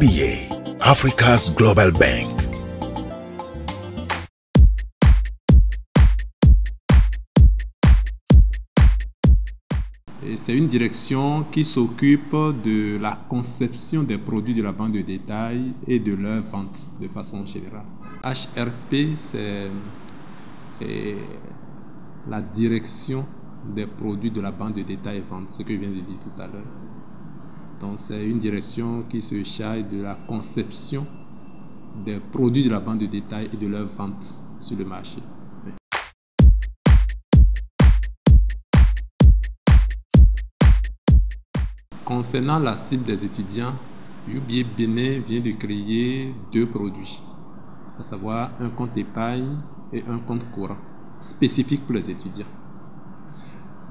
UBA, Africa's Global Bank. C'est une direction qui s'occupe de la conception des produits de la banque de détail et de leur vente de façon générale. HRP, c'est la direction des produits de la banque de détail et vente, ce que je viens de dire tout à l'heure. Donc c'est une direction qui se charge de la conception des produits de la banque de détail et de leur vente sur le marché. Concernant la cible des étudiants, UBA Bénin vient de créer 2 produits, à savoir un compte épargne et un compte courant, spécifique pour les étudiants.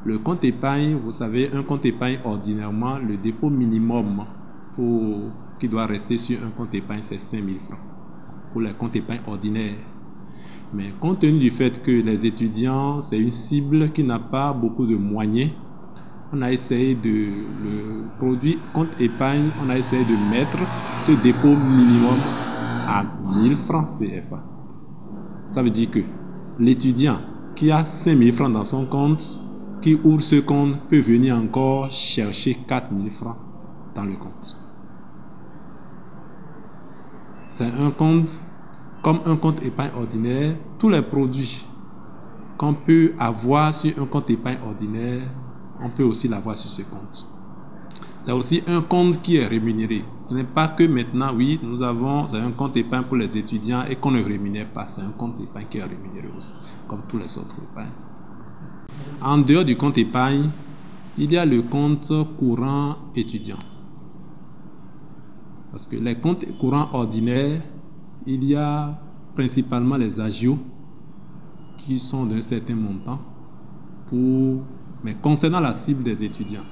Le compte épargne, vous savez, un compte épargne, ordinairement, le dépôt minimum qui doit rester sur un compte épargne, c'est 5 000 francs pour les comptes épargne ordinaires. Mais compte tenu du fait que les étudiants, c'est une cible qui n'a pas beaucoup de moyens, on a essayé le produit compte épargne, on a essayé de mettre ce dépôt minimum à 1000 francs CFA. Ça veut dire que l'étudiant qui a 5000 francs dans son compte, qui ouvre ce compte, peut venir encore chercher 4000 francs dans le compte. C'est un compte, comme un compte épargne ordinaire, tous les produits qu'on peut avoir sur un compte épargne ordinaire, on peut aussi l'avoir sur ce compte. C'est aussi un compte qui est rémunéré. Ce n'est pas que maintenant, oui, nous avons un compte épargne pour les étudiants et qu'on ne rémunère pas. C'est un compte épargne qui est rémunéré aussi, comme tous les autres épargnes. En dehors du compte épargne, il y a le compte courant étudiant. Parce que les comptes courants ordinaires, il y a principalement les agios qui sont d'un certain montant. Mais concernant la cible des étudiants,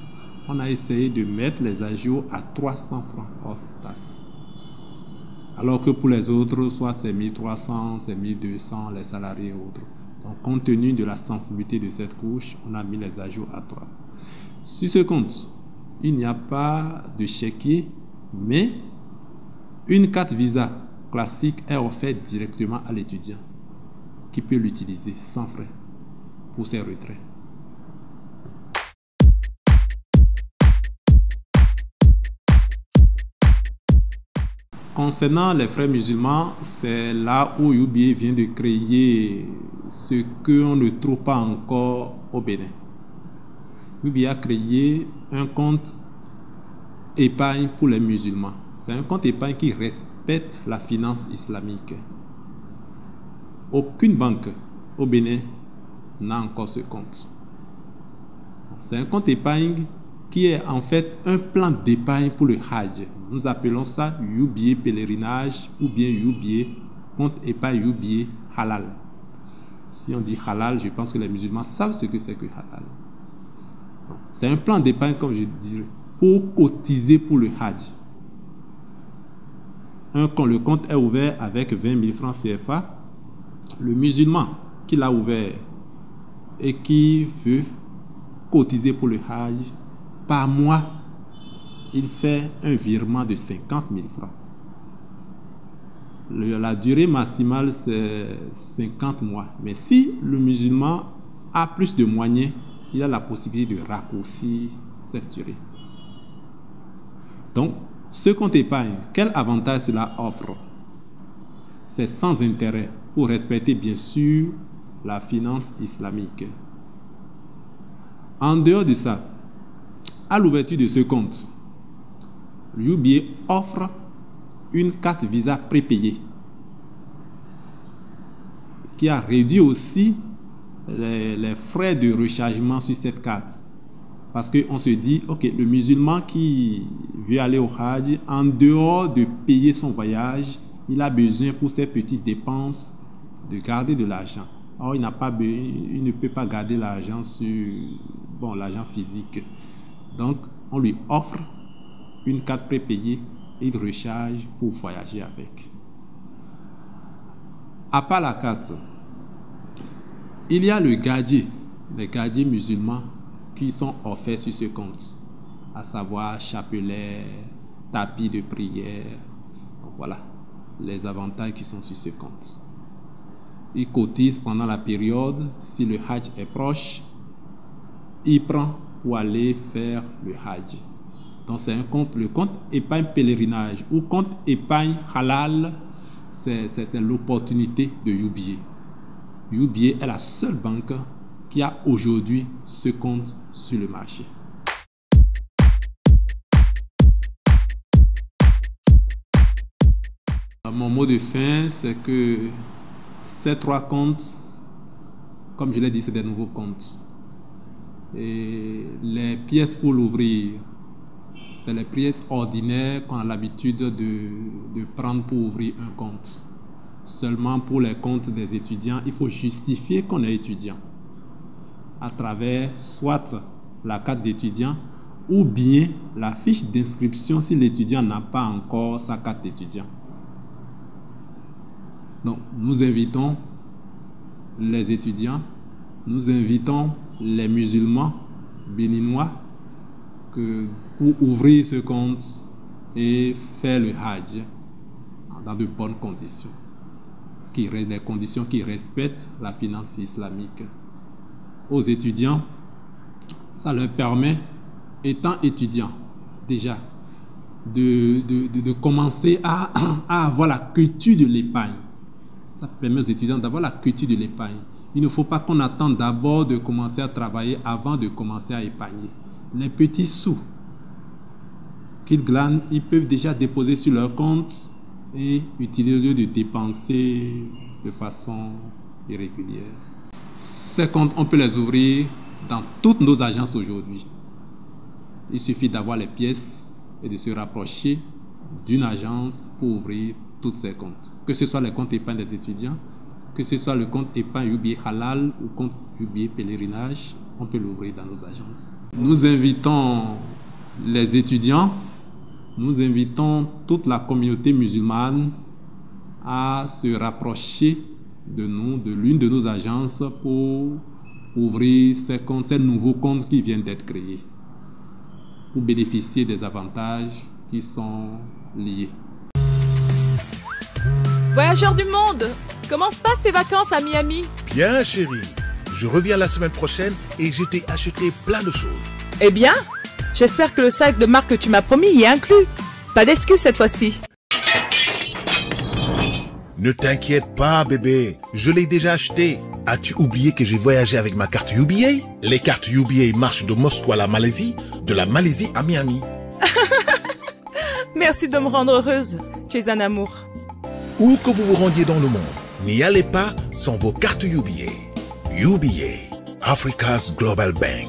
on a essayé de mettre les agios à 300 francs hors taxe. Alors que pour les autres, soit c'est 1300, c'est 1200, les salariés et autres. Donc, compte tenu de la sensibilité de cette couche, on a mis les agios à 3. Sur ce compte, il n'y a pas de chéquier, mais une carte Visa classique est offerte directement à l'étudiant qui peut l'utiliser sans frais pour ses retraits. Concernant les frères musulmans, c'est là où UBA vient de créer ce qu'on ne trouve pas encore au Bénin. UBA a créé un compte épargne pour les musulmans. C'est un compte épargne qui respecte la finance islamique. Aucune banque au Bénin n'a encore ce compte. C'est un compte épargne qui est en fait un plan d'épargne pour le Hajj. Nous appelons ça UBA pèlerinage ou bien UBA compte épargne UBA halal. Si on dit halal, je pense que les musulmans savent ce que c'est que halal. C'est un plan d'épargne, comme je dirais, pour cotiser pour le Hajj. Le compte est ouvert avec 20 000 francs CFA. Le musulman qui l'a ouvert et qui veut cotiser pour le Hajj, par mois, il fait un virement de 50 000 francs. La durée maximale, c'est 50 mois. Mais si le musulman a plus de moyens, il a la possibilité de raccourcir cette durée. Donc, ce compte épargne, quel avantage cela offre? C'est sans intérêt pour respecter bien sûr la finance islamique. En dehors de ça, à l'ouverture de ce compte, UBA offre une carte Visa prépayée qui a réduit aussi les frais de rechargement sur cette carte. Parce qu'on se dit, ok, le musulman qui veut aller au Hajj, en dehors de payer son voyage, il a besoin pour ses petites dépenses de garder de l'argent. Or, il ne peut pas garder l'argent sur l'argent physique. Donc, on lui offre une carte prépayée et il recharge pour voyager avec. À part la carte, il y a les gadgets musulmans qui sont offerts sur ce compte, à savoir chapelet, tapis de prière. Donc voilà les avantages qui sont sur ce compte. Il cotise pendant la période. Si le Hajj est proche, il prend pour aller faire le Hajj. Donc c'est un compte, le compte épargne pèlerinage ou compte épargne halal, c'est l'opportunité de UBA. UBA est la seule banque qui a aujourd'hui ce compte sur le marché. Mon mot de fin, c'est que ces 3 comptes, comme je l'ai dit, c'est des nouveaux comptes. Et les pièces pour l'ouvrir, c'est les pièces ordinaires qu'on a l'habitude de prendre pour ouvrir un compte. Seulement pour les comptes des étudiants, il faut justifier qu'on est étudiant à travers soit la carte d'étudiant ou bien la fiche d'inscription si l'étudiant n'a pas encore sa carte d'étudiant. Donc, nous invitons les étudiants, nous invitons les musulmans béninois pour ouvrir ce compte et faire le Hajj dans de bonnes conditions, des conditions qui respectent la finance islamique. Aux étudiants, ça leur permet, étant étudiants déjà, de commencer à avoir la culture de l'épargne. Ça permet aux étudiants d'avoir la culture de l'épargne. Il ne faut pas qu'on attende d'abord de commencer à travailler avant de commencer à épargner. Les petits sous qu'ils glanent, ils peuvent déjà déposer sur leur compte et utiliser au lieu de dépenser de façon irrégulière. Ces comptes, on peut les ouvrir dans toutes nos agences aujourd'hui. Il suffit d'avoir les pièces et de se rapprocher d'une agence pour ouvrir tous ces comptes. Que ce soit les comptes épargne des étudiants, que ce soit le compte épargne UBA halal ou compte UBA pèlerinage, on peut l'ouvrir dans nos agences. Nous invitons les étudiants, nous invitons toute la communauté musulmane à se rapprocher de nous, de l'une de nos agences pour ouvrir ces comptes, ces nouveaux comptes qui viennent d'être créés, pour bénéficier des avantages qui sont liés. Voyageurs du monde, comment se passent tes vacances à Miami? Bien, chérie. Je reviens la semaine prochaine et je t'ai acheté plein de choses. Eh bien, j'espère que le sac de marque que tu m'as promis y est inclus. Pas d'excuses cette fois-ci. Ne t'inquiète pas, bébé. Je l'ai déjà acheté. As-tu oublié que j'ai voyagé avec ma carte UBA? Les cartes UBA marchent de Moscou à la Malaisie, de la Malaisie à Miami. Merci de me rendre heureuse. Tu es un amour. Où que vous vous rendiez dans le monde, n'y allez pas sans vos cartes UBA. UBA, Africa's Global Bank.